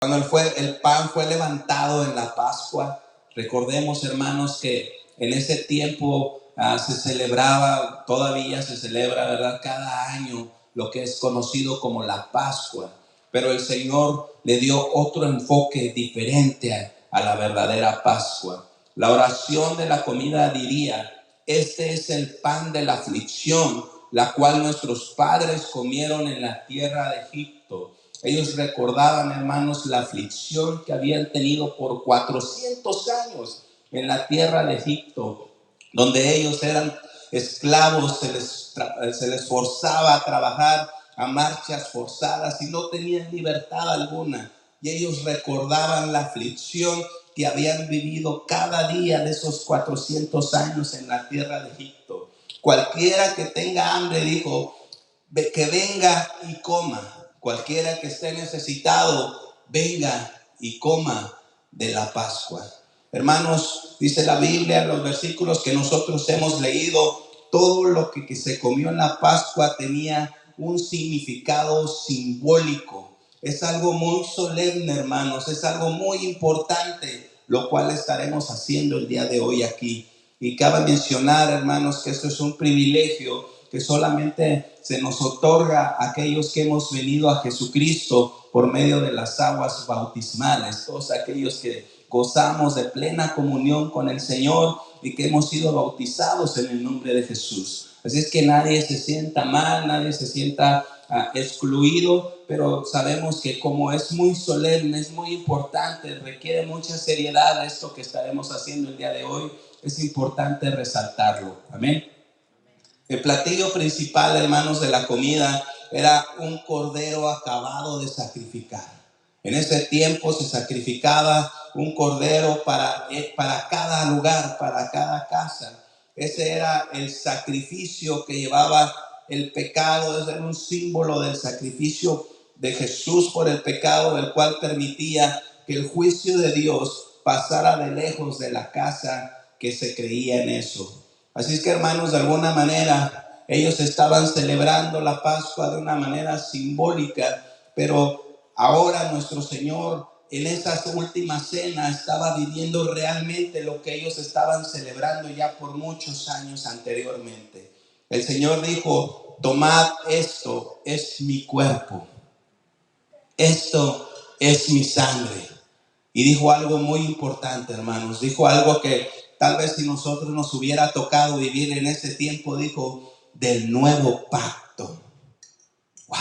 Cuando el pan fue levantado en la Pascua, recordemos, hermanos, que en ese tiempo se celebraba, todavía se celebra, ¿verdad?, cada año lo que es conocido como la Pascua. Pero el Señor le dio otro enfoque diferente a la verdadera Pascua. La oración de la comida diría: este es el pan de la aflicción, la cual nuestros padres comieron en la tierra de Egipto. Ellos recordaban, hermanos, la aflicción que habían tenido por 400 años en la tierra de Egipto, donde ellos eran esclavos, se les forzaba a trabajar a marchas forzadas y no tenían libertad alguna. Y ellos recordaban la aflicción que habían vivido cada día de esos 400 años en la tierra de Egipto. Cualquiera que tenga hambre, dijo, que venga y coma. Cualquiera que esté necesitado, venga y coma de la Pascua. Hermanos, dice la Biblia en los versículos que nosotros hemos leído, todo lo que se comió en la Pascua tenía un significado simbólico. Es algo muy solemne, hermanos, es algo muy importante, lo cual estaremos haciendo el día de hoy aquí. Y cabe mencionar, hermanos, que esto es un privilegio que solamente se nos otorga a aquellos que hemos venido a Jesucristo por medio de las aguas bautismales, todos aquellos que gozamos de plena comunión con el Señor y que hemos sido bautizados en el nombre de Jesús. Así es que nadie se sienta mal, nadie se sienta excluido, pero sabemos que como es muy solemne, es muy importante, requiere mucha seriedad esto que estaremos haciendo el día de hoy, es importante resaltarlo. Amén. El platillo principal, hermanos, de la comida era un cordero acabado de sacrificar. En ese tiempo se sacrificaba un cordero para cada lugar, para cada casa. Ese era el sacrificio que llevaba el pecado. Ese era un símbolo del sacrificio de Jesús por el pecado, el cual permitía que el juicio de Dios pasara de lejos de la casa que se creía en eso. Así es que, hermanos, de alguna manera ellos estaban celebrando la Pascua de una manera simbólica, pero ahora nuestro Señor en esa última cena estaba viviendo realmente lo que ellos estaban celebrando ya por muchos años anteriormente. El Señor dijo: tomad, esto es mi cuerpo, esto es mi sangre. Y dijo algo muy importante, hermanos. Dijo algo que tal vez si nosotros nos hubiera tocado vivir en ese tiempo, dijo: del nuevo pacto. ¡Wow!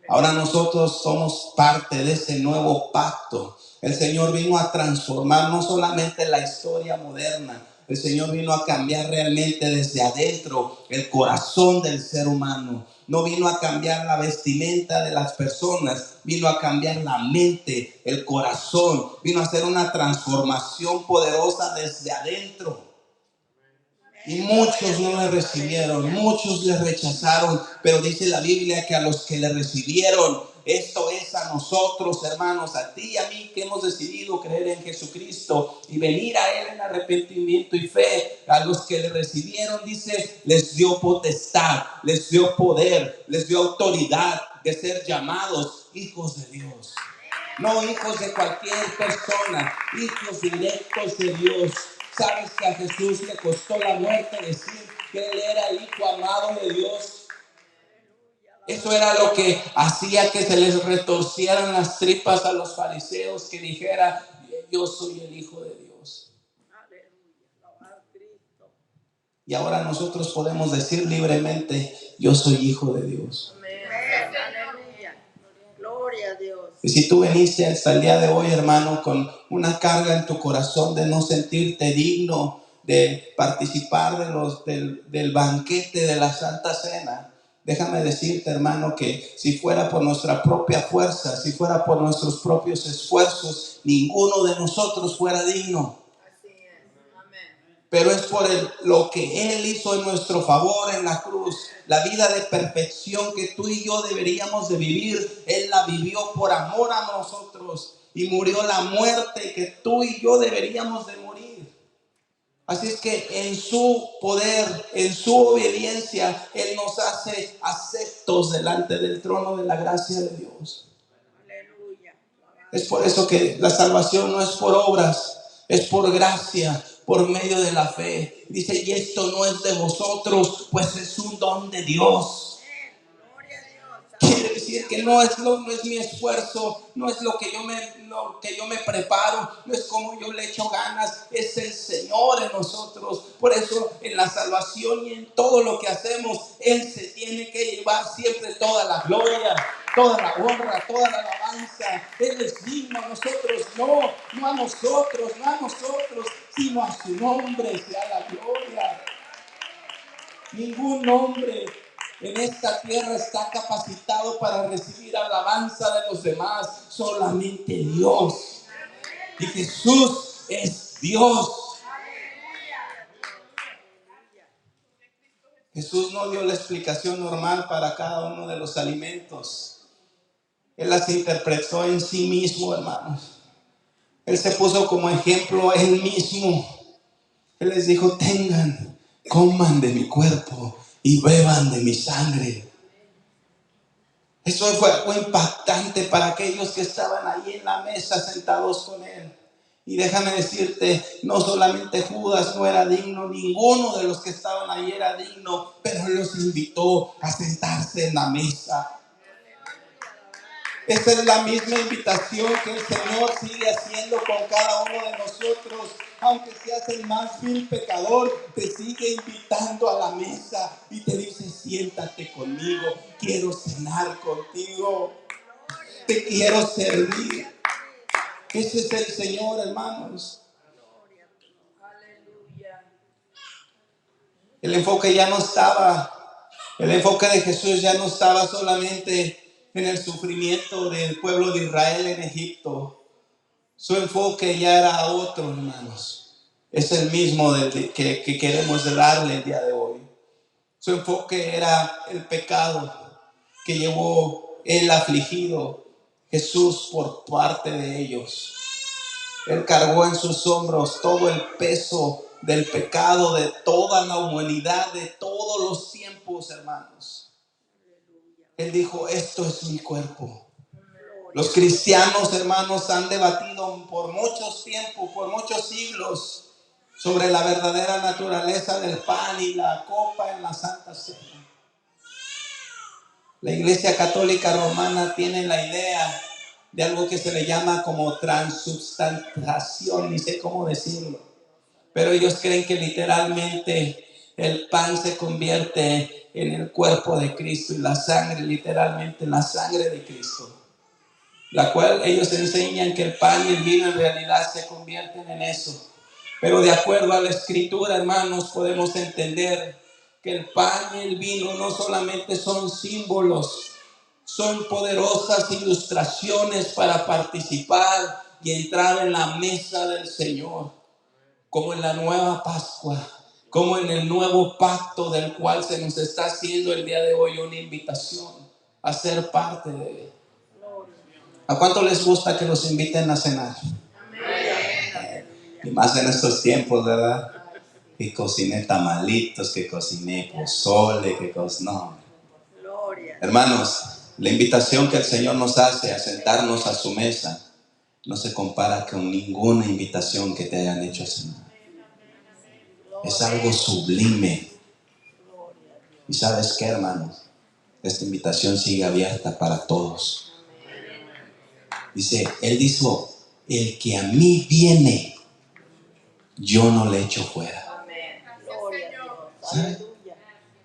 Ahora nosotros somos parte de ese nuevo pacto. El Señor vino a transformar no solamente la historia moderna, el Señor vino a cambiar realmente desde adentro el corazón del ser humano. No vino a cambiar la vestimenta de las personas, vino a cambiar la mente, el corazón, vino a hacer una transformación poderosa desde adentro. Y muchos no le recibieron, muchos le rechazaron, pero dice la Biblia que a los que le recibieron, esto es a nosotros, hermanos, a ti y a mí, que hemos decidido creer en Jesucristo y venir a Él en arrepentimiento y fe, a los que le recibieron, dice, les dio potestad, les dio poder, les dio autoridad de ser llamados hijos de Dios. No hijos de cualquier persona, hijos directos de Dios. ¿Sabes que a Jesús le costó la muerte decir que Él era el Hijo amado de Dios? Eso era lo que hacía que se les retorcieran las tripas a los fariseos, que dijera: yo soy el Hijo de Dios. Y ahora nosotros podemos decir libremente: yo soy hijo de Dios. Gloria a Dios. Y si tú viniste hasta el día de hoy, hermano, con una carga en tu corazón de no sentirte digno de participar del banquete de la Santa Cena, déjame decirte, hermano, que si fuera por nuestra propia fuerza, si fuera por nuestros propios esfuerzos, ninguno de nosotros fuera digno. Pero es por lo que Él hizo en nuestro favor en la cruz, la vida de perfección que tú y yo deberíamos de vivir. Él la vivió por amor a nosotros y murió la muerte que tú y yo deberíamos de morir. Así es que en su poder, en su obediencia, Él nos hace aceptos delante del trono de la gracia de Dios. Es por eso que la salvación no es por obras, es por gracia, por medio de la fe. Dice, y esto no es de vosotros, pues es un don de Dios. Quiere decir que no es mi esfuerzo, no es lo que yo me preparo, no es como yo le echo ganas, es el Señor en nosotros. Por eso en la salvación y en todo lo que hacemos, Él se tiene que llevar siempre toda la gloria, toda la honra, toda la alabanza. Él es digno, a nosotros no a nosotros, sino a su nombre sea la gloria. Ningún hombre en esta tierra está capacitado para recibir alabanza de los demás, solamente Dios. Y Jesús es Dios. Jesús no dio la explicación normal para cada uno de los alimentos. Él las interpretó en sí mismo, hermanos. Él se puso como ejemplo a Él mismo. Él les dijo, tengan, coman de mi cuerpo y beban de mi sangre. Eso fue algo impactante para aquellos que estaban ahí en la mesa sentados con Él. Y déjame decirte, no solamente Judas no era digno, ninguno de los que estaban ahí era digno, pero Él los invitó a sentarse en la mesa. Esta es la misma invitación que el Señor sigue haciendo con cada uno de nosotros. Aunque seas el más vil pecador, te sigue invitando a la mesa y te dice, siéntate conmigo, quiero cenar contigo, te quiero servir. Ese es el Señor, hermanos. El enfoque ya no estaba, el enfoque de Jesús ya no estaba solamente en el sufrimiento del pueblo de Israel en Egipto. Su enfoque ya era otro, hermanos. Es el mismo que queremos darle el día de hoy. Su enfoque era el pecado que llevó el afligido Jesús por parte de ellos. Él cargó en sus hombros todo el peso del pecado de toda la humanidad, de todos los tiempos, hermanos. Él dijo, esto es mi cuerpo. Los cristianos, hermanos, han debatido por muchos tiempos, por muchos siglos, sobre la verdadera naturaleza del pan y la copa en la Santa Cena. La Iglesia Católica Romana tiene la idea de algo que se le llama como transubstanciación, ni sé cómo decirlo, pero ellos creen que literalmente el pan se convierte en el cuerpo de Cristo y la sangre literalmente en la sangre de Cristo. La cual ellos enseñan que el pan y el vino en realidad se convierten en eso. Pero de acuerdo a la Escritura, hermanos, podemos entender que el pan y el vino no solamente son símbolos, son poderosas ilustraciones para participar y entrar en la mesa del Señor, como en la nueva Pascua, como en el nuevo pacto del cual se nos está haciendo el día de hoy una invitación a ser parte de él. ¿A cuánto les gusta que los inviten a cenar? Y más en estos tiempos, ¿verdad? Que cociné tamalitos, que cociné pozole, no. Hermanos, la invitación que el Señor nos hace a sentarnos a su mesa no se compara con ninguna invitación que te hayan hecho a cenar. Es algo sublime. ¿Y sabes qué, hermanos? Esta invitación sigue abierta para todos. Dice, Él dijo, el que a mí viene, yo no le echo fuera. ¿Sabes?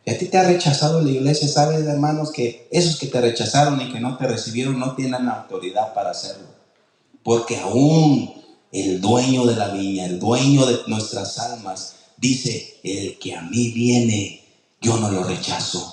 Si a ti te ha rechazado la iglesia, sabes, hermanos, que esos que te rechazaron y que no te recibieron no tienen autoridad para hacerlo. Porque aún el dueño de la viña, el dueño de nuestras almas, dice, el que a mí viene, yo no lo rechazo,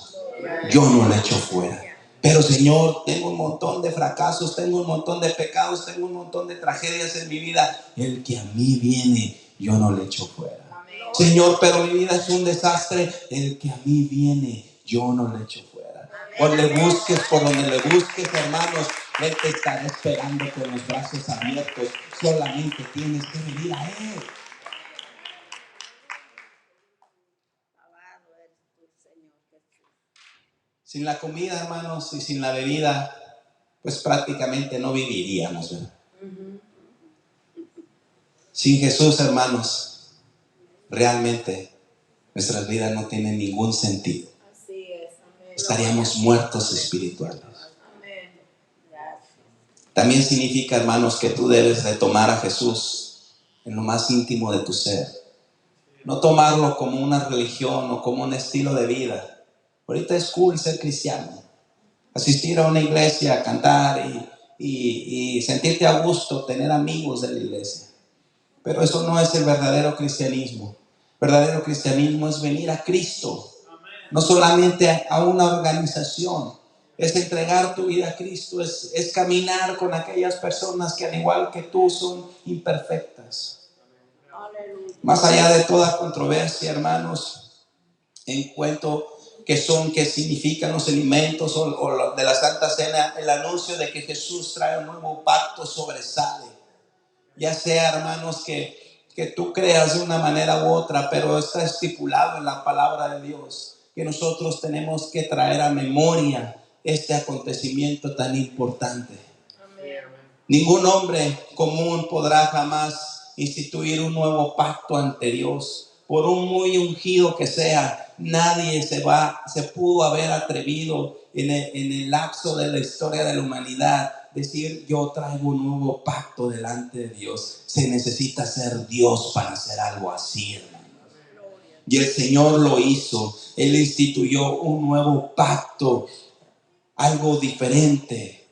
yo no lo echo fuera. Pero Señor, tengo un montón de fracasos, tengo un montón de pecados, tengo un montón de tragedias en mi vida. El que a mí viene, yo no le echo fuera. Señor, pero mi vida es un desastre. El que a mí viene, yo no le echo fuera. Por le busques, por donde le busques, hermanos, Él te estará esperando con los brazos abiertos. Solamente tienes que venir a Él. Sin la comida, hermanos, y sin la bebida, pues prácticamente no viviríamos, ¿verdad? Sin Jesús, hermanos, realmente nuestras vidas no tienen ningún sentido. Así es, amén. Estaríamos muertos espirituales. También significa, hermanos, que tú debes de tomar a Jesús en lo más íntimo de tu ser. No tomarlo como una religión o como un estilo de vida. Ahorita es cool ser cristiano. Asistir a una iglesia, cantar y sentirte a gusto, tener amigos de la iglesia. Pero eso no es el verdadero cristianismo. El verdadero cristianismo es venir a Cristo. No solamente a una organización. Es entregar tu vida a Cristo. Es caminar con aquellas personas que al igual que tú son imperfectas. Más allá de toda controversia, hermanos, encuentro qué significan los alimentos o de la Santa Cena, el anuncio de que Jesús trae un nuevo pacto sobresale. Ya sea, hermanos, que tú creas de una manera u otra, pero está estipulado en la palabra de Dios que nosotros tenemos que traer a memoria este acontecimiento tan importante. Amén. Ningún hombre común podrá jamás instituir un nuevo pacto ante Dios. Por un muy ungido que sea, nadie se pudo haber atrevido en el lapso de la historia de la humanidad decir: yo traigo un nuevo pacto delante de Dios. Se necesita ser Dios para hacer algo así, hermanos. Y el Señor lo hizo. Él instituyó un nuevo pacto, algo diferente.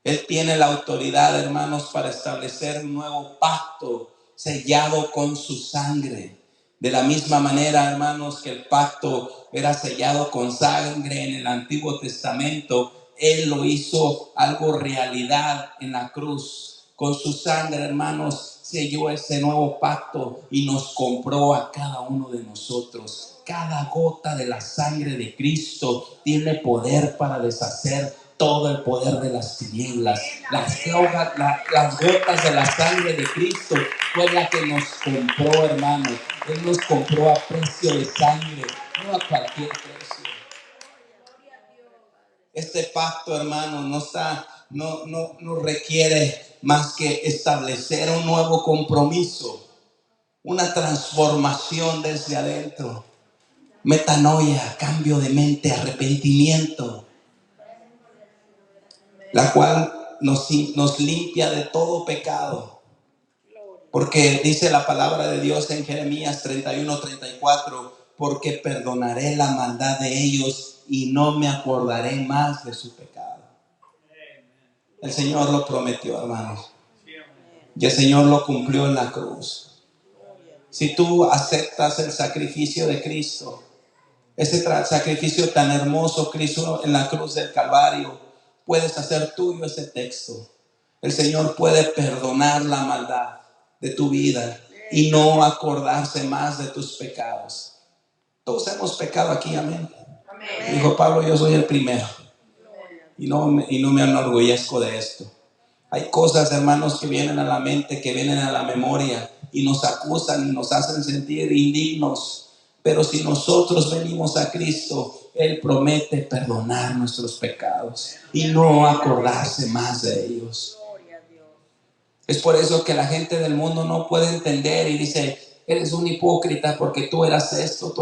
Él tiene la autoridad, hermanos, para establecer un nuevo pacto sellado con su sangre. De la misma manera, hermanos, que el pacto era sellado con sangre en el Antiguo Testamento, Él lo hizo algo realidad en la cruz. Con su sangre, hermanos, selló ese nuevo pacto y nos compró a cada uno de nosotros. Cada gota de la sangre de Cristo tiene poder para deshacer todo el poder de las tinieblas. Las gotas de la sangre de Cristo fue la que nos compró, hermano. Él nos compró a precio de sangre, no a cualquier precio. Este pacto, hermano, no requiere más que establecer un nuevo compromiso, una transformación desde adentro, metanoia, cambio de mente, arrepentimiento, la cual nos limpia de todo pecado. Porque dice la palabra de Dios en Jeremías 31:34, porque perdonaré la maldad de ellos y no me acordaré más de su pecado. El Señor lo prometió, hermanos. Y el Señor lo cumplió en la cruz. Si tú aceptas el sacrificio de Cristo, ese sacrificio tan hermoso que hizo en la cruz del Calvario, puedes hacer tuyo ese texto. El Señor puede perdonar la maldad de tu vida y no acordarse más de tus pecados. Todos hemos pecado aquí, amén. Dijo Pablo: yo soy el primero y no me enorgullezco de esto. Hay cosas, hermanos, que vienen a la mente, que vienen a la memoria y nos acusan y nos hacen sentir indignos. Pero si nosotros venimos a Cristo, Él promete perdonar nuestros pecados y no acordarse más de ellos. Es por eso que la gente del mundo no puede entender y dice: eres un hipócrita porque tú eras esto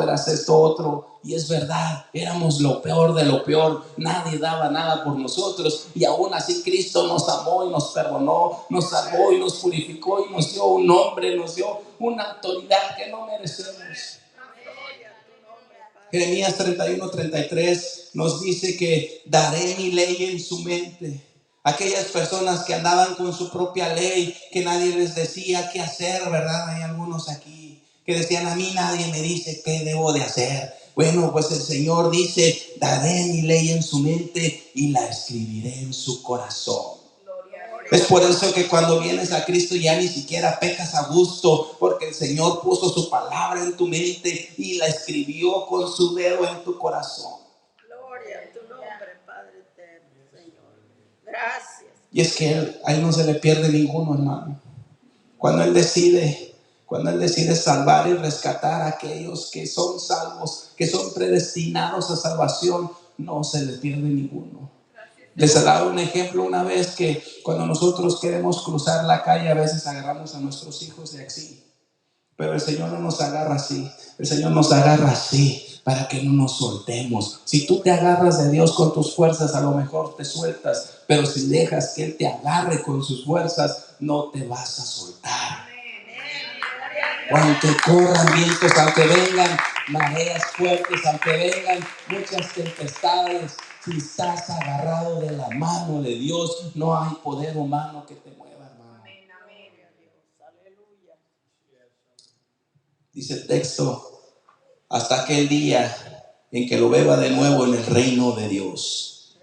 otro. Y es verdad, éramos lo peor de lo peor. Nadie daba nada por nosotros. Y aún así Cristo nos amó y nos perdonó, nos salvó y nos purificó y nos dio un nombre, nos dio una autoridad que no merecemos. Jeremías 31:33 nos dice que daré mi ley en su mente. Aquellas personas que andaban con su propia ley, que nadie les decía qué hacer, ¿verdad? Hay algunos aquí que decían: a mí nadie me dice qué debo de hacer. Bueno, pues el Señor dice: daré mi ley en su mente y la escribiré en su corazón. Es por eso que cuando vienes a Cristo ya ni siquiera pecas a gusto, porque el Señor puso su palabra en tu mente y la escribió con su dedo en tu corazón. Gloria a tu nombre, Padre eterno, Señor. Gracias. Y es que a Él no se le pierde ninguno, hermano. Cuando Él decide salvar y rescatar a aquellos que son salvos, que son predestinados a salvación, no se le pierde ninguno. Les daba un ejemplo una vez que cuando nosotros queremos cruzar la calle, a veces agarramos a nuestros hijos de aquí. Pero el Señor no nos agarra así. El Señor nos agarra así para que no nos soltemos. Si tú te agarras de Dios con tus fuerzas, a lo mejor te sueltas. Pero si dejas que Él te agarre con sus fuerzas, no te vas a soltar. Aunque corran vientos, aunque vengan mareas fuertes, aunque vengan muchas tempestades, si estás agarrado de la mano de Dios, no hay poder humano que te mueva, hermano. Dice el texto, hasta aquel día en que lo beba de nuevo en el reino de Dios.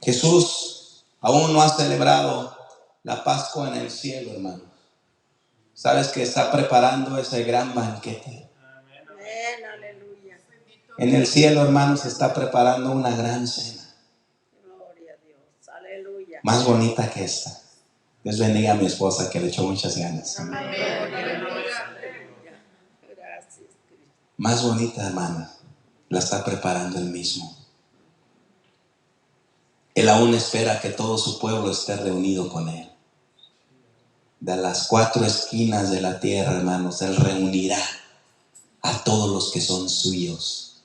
Jesús aún no ha celebrado la Pascua en el cielo, hermano. Sabes que está preparando ese gran banquete. En el cielo, hermano, se está preparando una gran cena. Más bonita que esta. Dios bendiga a mi esposa que le echó muchas ganas. Más bonita, hermana, la está preparando Él mismo. Él aún espera que todo su pueblo esté reunido con Él. De las 4 esquinas de la tierra, hermanos, Él reunirá a todos los que son suyos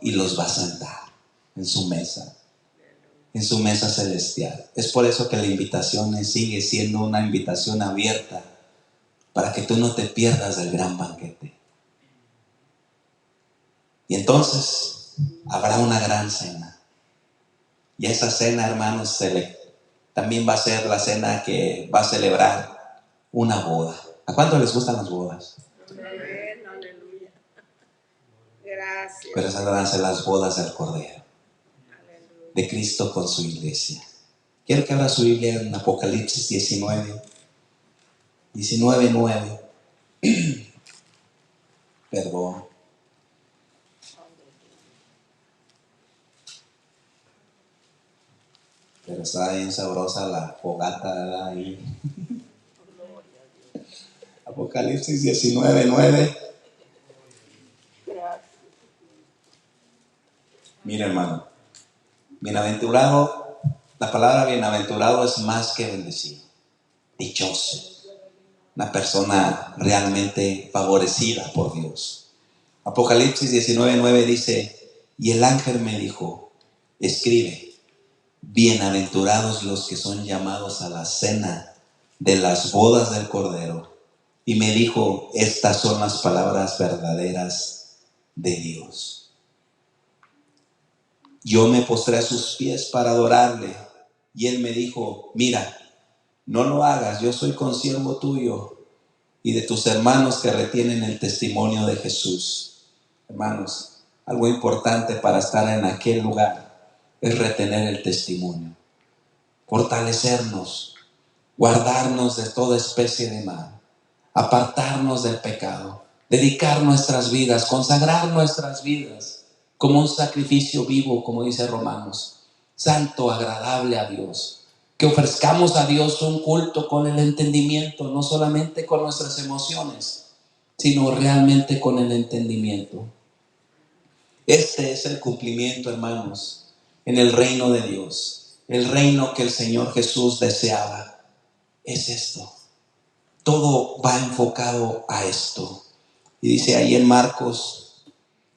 y los va a sentar en su mesa celestial. Es por eso que la invitación sigue siendo una invitación abierta para que tú no te pierdas del gran banquete. Y entonces habrá una gran cena. Y esa cena, hermanos, también va a ser la cena que va a celebrar una boda. ¿A cuánto les gustan las bodas? Aleluya. Gracias. Pero esas van a ser las bodas del Cordero, de Cristo con su iglesia. Quiero que abra su Biblia en Apocalipsis 19:9. Perdón. Pero está bien sabrosa la fogata, ¿verdad? Ahí. Apocalipsis 19:9. Mira, hermano, bienaventurado, la palabra bienaventurado es más que bendecido, dichoso, una persona realmente favorecida por Dios. Apocalipsis 19:9 dice, y el ángel me dijo, escribe, bienaventurados los que son llamados a la cena de las bodas del Cordero. Y me dijo, estas son las palabras verdaderas de Dios. Yo me postré a sus pies para adorarle. Y él me dijo, mira, no lo hagas, yo soy consiervo tuyo y de tus hermanos que retienen el testimonio de Jesús. Hermanos, algo importante para estar en aquel lugar es retener el testimonio, fortalecernos, guardarnos de toda especie de mal, apartarnos del pecado, dedicar nuestras vidas, consagrar nuestras vidas como un sacrificio vivo, como dice Romanos, santo, agradable a Dios. Que ofrezcamos a Dios un culto con el entendimiento, no solamente con nuestras emociones, sino realmente con el entendimiento. Este es el cumplimiento, hermanos, en el reino de Dios. El reino que el Señor Jesús deseaba es esto. Todo va enfocado a esto. Y dice ahí en Marcos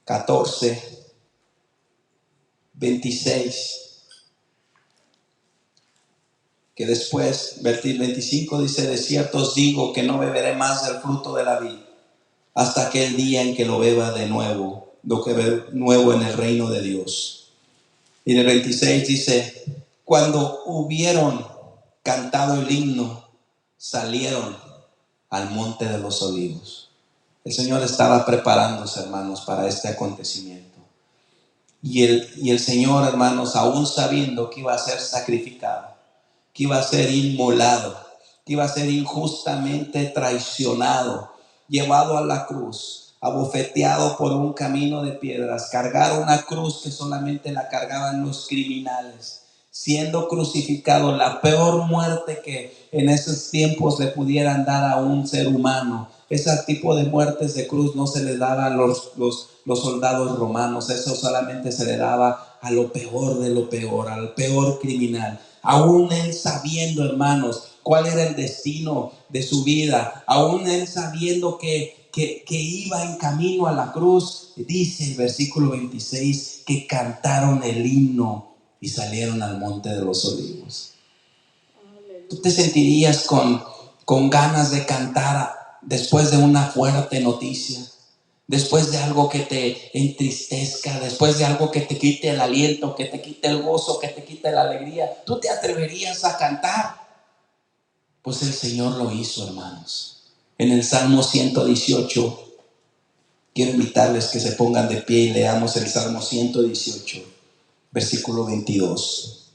14:26, que después, versículo 25 dice, de cierto os digo que no beberé más del fruto de la vid hasta aquel día en que lo beba de nuevo, en el reino de Dios. Y en el 26 dice, cuando hubieron cantado el himno, salieron al monte de los olivos. El Señor estaba preparándose, hermanos, para este acontecimiento. Y el Señor, hermanos, aún sabiendo que iba a ser sacrificado, que iba a ser inmolado, que iba a ser injustamente traicionado, llevado a la cruz, abofeteado por un camino de piedras, cargar una cruz que solamente la cargaban los criminales, siendo crucificado, la peor muerte que en esos tiempos le pudieran dar a un ser humano. Ese tipo de muertes de cruz no se le daba a los soldados romanos, eso solamente se le daba a lo peor de lo peor, al peor criminal. Aún él sabiendo, hermanos, cuál era el destino de su vida, aún él sabiendo que iba en camino a la cruz, dice el versículo 26 que cantaron el himno y salieron al monte de los olivos. ¿Tú te sentirías con ganas de cantar después de una fuerte noticia? Después de algo que te entristezca, después de algo que te quite el aliento, que te quite el gozo, que te quite la alegría, ¿tú te atreverías a cantar? Pues el Señor lo hizo, hermanos. En el Salmo 118, quiero invitarles que se pongan de pie y leamos el Salmo 118, versículo 22.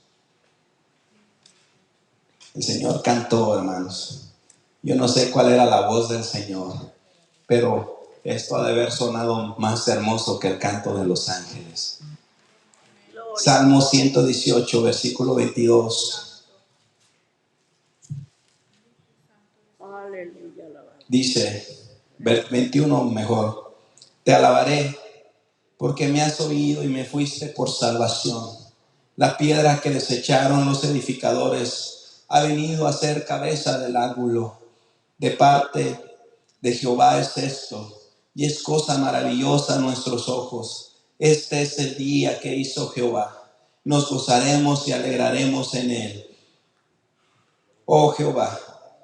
El Señor cantó, hermanos. Yo no sé cuál era la voz del Señor, pero esto ha de haber sonado más hermoso que el canto de los ángeles. Salmo 118, versículo 22. Dice, 21 mejor. Te alabaré porque me has oído y me fuiste por salvación. La piedra que desecharon los edificadores ha venido a ser cabeza del ángulo. De parte de Jehová es esto, y es cosa maravillosa a nuestros ojos. Este es el día que hizo Jehová. Nos gozaremos y alegraremos en él. Oh Jehová,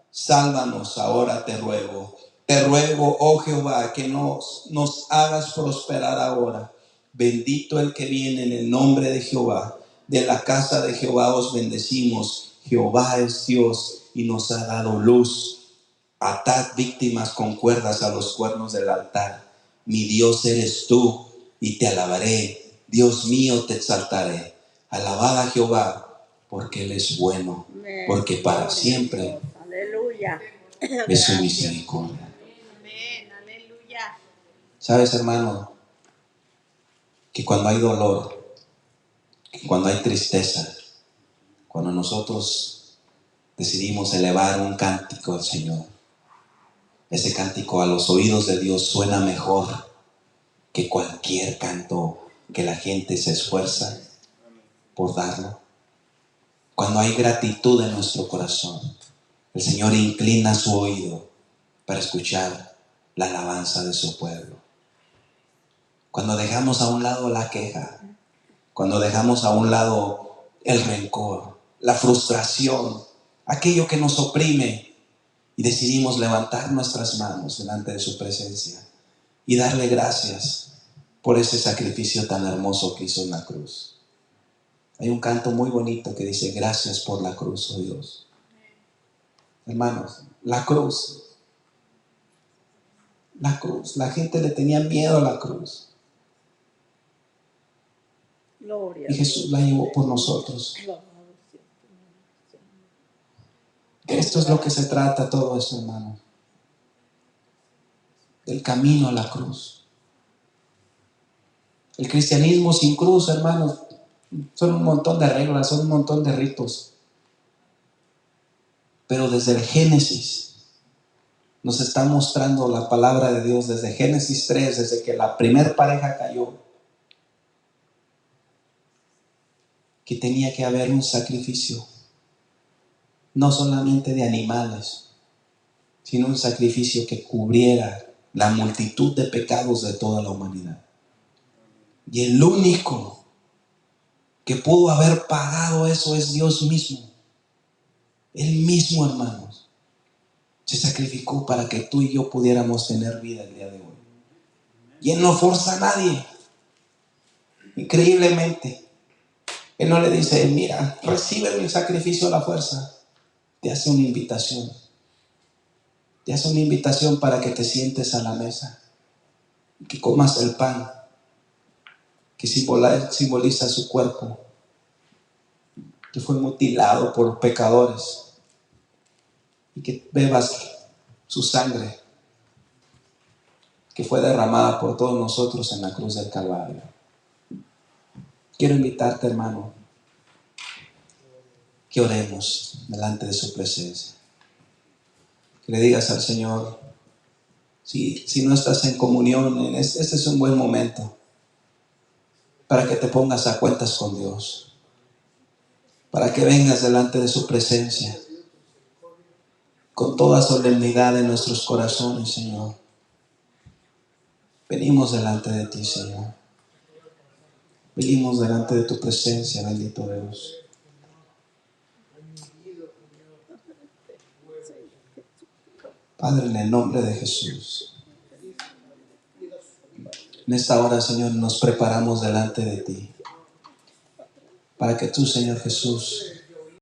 sálvanos ahora, te ruego. Te ruego, oh Jehová, que nos hagas prosperar ahora. Bendito el que viene en el nombre de Jehová. De la casa de Jehová os bendecimos. Jehová es Dios y nos ha dado luz. Atad víctimas con cuerdas a los cuernos del altar. Mi Dios eres tú y te alabaré. Dios mío, te exaltaré. Alabad a Jehová porque Él es bueno, porque para siempre es su misericordia. ¿Sabes, hermano? Que cuando hay dolor, que cuando hay tristeza, cuando nosotros decidimos elevar un cántico al Señor, ese cántico a los oídos de Dios suena mejor que cualquier canto que la gente se esfuerza por darlo. Cuando hay gratitud en nuestro corazón, el Señor inclina su oído para escuchar la alabanza de su pueblo. Cuando dejamos a un lado la queja, cuando dejamos a un lado el rencor, la frustración, aquello que nos oprime, y decidimos levantar nuestras manos delante de su presencia y darle gracias por ese sacrificio tan hermoso que hizo en la cruz. Hay un canto muy bonito que dice: gracias por la cruz, oh Dios. Hermanos, la cruz, la gente le tenía miedo a la cruz. Y Jesús la llevó por nosotros. Esto es lo que se trata todo esto, hermano. Del camino a la cruz. El cristianismo sin cruz, hermanos, son un montón de reglas, son un montón de ritos. Pero desde el Génesis nos está mostrando la palabra de Dios, desde Génesis 3, desde que la primer pareja cayó, que tenía que haber un sacrificio, no solamente de animales, sino un sacrificio que cubriera la multitud de pecados de toda la humanidad. Y el único que pudo haber pagado eso es Dios mismo. Él mismo, hermanos, se sacrificó para que tú y yo pudiéramos tener vida el día de hoy. Y Él no forza a nadie. Increíblemente, Él no le dice: mira, recibe mi sacrificio a la fuerza. Te hace una invitación. Te hace una invitación para que te sientes a la mesa, que comas el pan que simboliza su cuerpo, que fue mutilado por pecadores, y que bebas su sangre, que fue derramada por todos nosotros en la cruz del Calvario. Quiero invitarte, hermano, que oremos delante de su presencia. Que le digas al Señor, si no estás en comunión, este es un buen momento. para que te pongas a cuentas con Dios, para que vengas delante de su presencia con toda solemnidad en nuestros corazones, Señor. Venimos delante de ti, Señor. Venimos delante de tu presencia, bendito Dios. Padre, en el nombre de Jesús, en esta hora, Señor, nos preparamos delante de ti, para que tú, Señor Jesús,